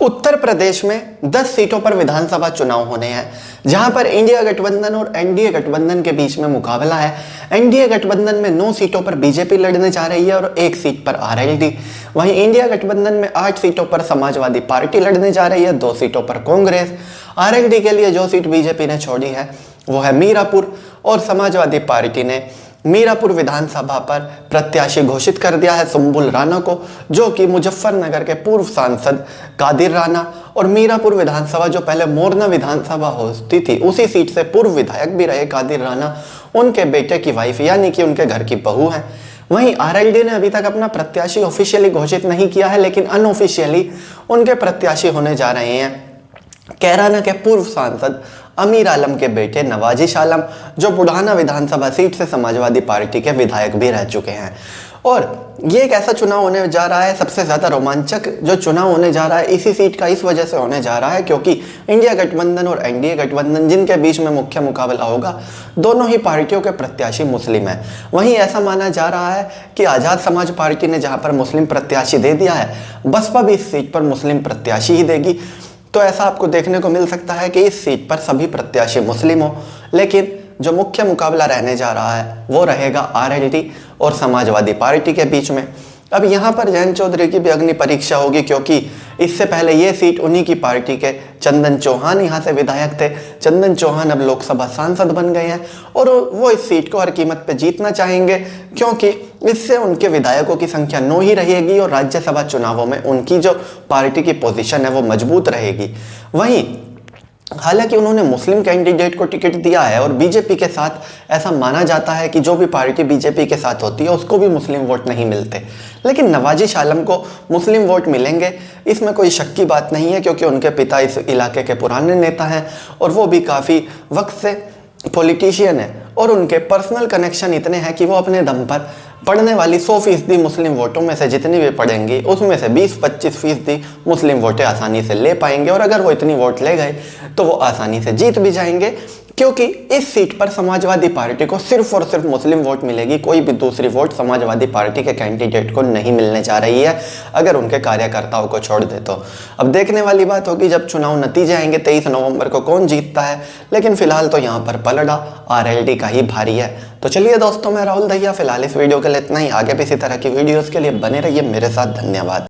उत्तर प्रदेश में 10 सीटों पर विधानसभा चुनाव होने हैं, जहां पर इंडिया गठबंधन और एनडीए गठबंधन के बीच में मुकाबला है। एनडीए गठबंधन में 9 सीटों पर बीजेपी लड़ने जा रही है और 1 सीट पर आरएलडी। वहीं इंडिया गठबंधन में 8 सीटों पर समाजवादी पार्टी लड़ने जा रही है, 2 सीटों पर कांग्रेस। आरएलडी के लिए जो सीट बीजेपी ने छोड़ी है वो है मीरापुर, और समाजवादी पार्टी ने मीरापुर विधानसभा पर प्रत्याशी घोषित कर दिया है सुंबुल राणा को, जो कि मुजफ्फरनगर के पूर्व सांसद कादिर राणा, और मीरापुर विधानसभा जो पहले मोरना विधानसभा होती थी उसी सीट से पूर्व विधायक भी रहे कादिर राणा, उनके बेटे की वाइफ यानी कि उनके घर की बहू है। वहीं आरएलडी ने अभी तक अपना प्रत्याशी ऑफिशियली घोषित नहीं किया है, लेकिन अनऑफिशियली उनके प्रत्याशी होने जा रहे हैं कैराना के पूर्व सांसद अमीर आलम के बेटे नवाजिश आलम, जो बुढ़ाना विधानसभा सीट से समाजवादी पार्टी के विधायक भी रह चुके हैं। और ये एक ऐसा चुनाव होने जा रहा है, सबसे ज़्यादा रोमांचक जो चुनाव होने जा रहा है इसी सीट का इस वजह से होने जा रहा है क्योंकि इंडिया गठबंधन और एनडीए गठबंधन जिनके बीच में मुख्य मुकाबला होगा, दोनों ही पार्टियों के प्रत्याशी मुस्लिम हैं। वहीं ऐसा माना जा रहा है कि आज़ाद समाज पार्टी ने जहाँ पर मुस्लिम प्रत्याशी दे दिया है, बसपा भी इस सीट पर मुस्लिम प्रत्याशी ही देगी। तो ऐसा आपको देखने को मिल सकता है कि इस सीट पर सभी प्रत्याशी मुस्लिम हो, लेकिन जो मुख्य मुकाबला रहने जा रहा है वो रहेगा आरएलडी और समाजवादी पार्टी के बीच में। अब यहाँ पर जयंत चौधरी की भी अग्नि परीक्षा होगी क्योंकि इससे पहले ये सीट उन्हीं की पार्टी के चंदन चौहान यहाँ से विधायक थे। चंदन चौहान अब लोकसभा सांसद बन गए हैं और वो इस सीट को हर कीमत पे जीतना चाहेंगे क्योंकि इससे उनके विधायकों की संख्या 9 ही रहेगी और राज्यसभा चुनावों में उनकी जो पार्टी की पोजीशन है वो मजबूत रहेगी। वहीं हालांकि उन्होंने मुस्लिम कैंडिडेट को टिकट दिया है और बीजेपी के साथ ऐसा माना जाता है कि जो भी पार्टी बीजेपी के साथ होती है उसको भी मुस्लिम वोट नहीं मिलते, लेकिन नवाजिश आलम को मुस्लिम वोट मिलेंगे, इसमें कोई शक की बात नहीं है क्योंकि उनके पिता इस इलाके के पुराने नेता हैं और वो भी काफ़ी वक्त से पॉलिटिशियन है और उनके पर्सनल कनेक्शन इतने हैं कि वो अपने दम पर पढ़ने वाली 100% मुस्लिम वोटों में से जितनी भी पढ़ेंगी उसमें से 20-25% मुस्लिम वोटें आसानी से ले पाएंगे, और अगर वो इतनी वोट ले गए तो वो आसानी से जीत भी जाएंगे क्योंकि इस सीट पर समाजवादी पार्टी को सिर्फ और सिर्फ मुस्लिम वोट मिलेगी। कोई भी दूसरी वोट समाजवादी पार्टी के कैंडिडेट को नहीं मिलने जा रही है अगर उनके कार्यकर्ताओं को छोड़ दे तो। अब देखने वाली बात होगी जब चुनाव नतीजे आएंगे 23 नवंबर को कौन जीतता है, लेकिन फिलहाल तो यहाँ पर पलड़ा आरएलडी का ही भारी है। तो चलिए दोस्तों, मैं राहुल दहिया फिलहाल इस वीडियो के लिए इतना ही। आगे भी इसी तरह की वीडियोज़ के लिए बने रहिए मेरे साथ। धन्यवाद।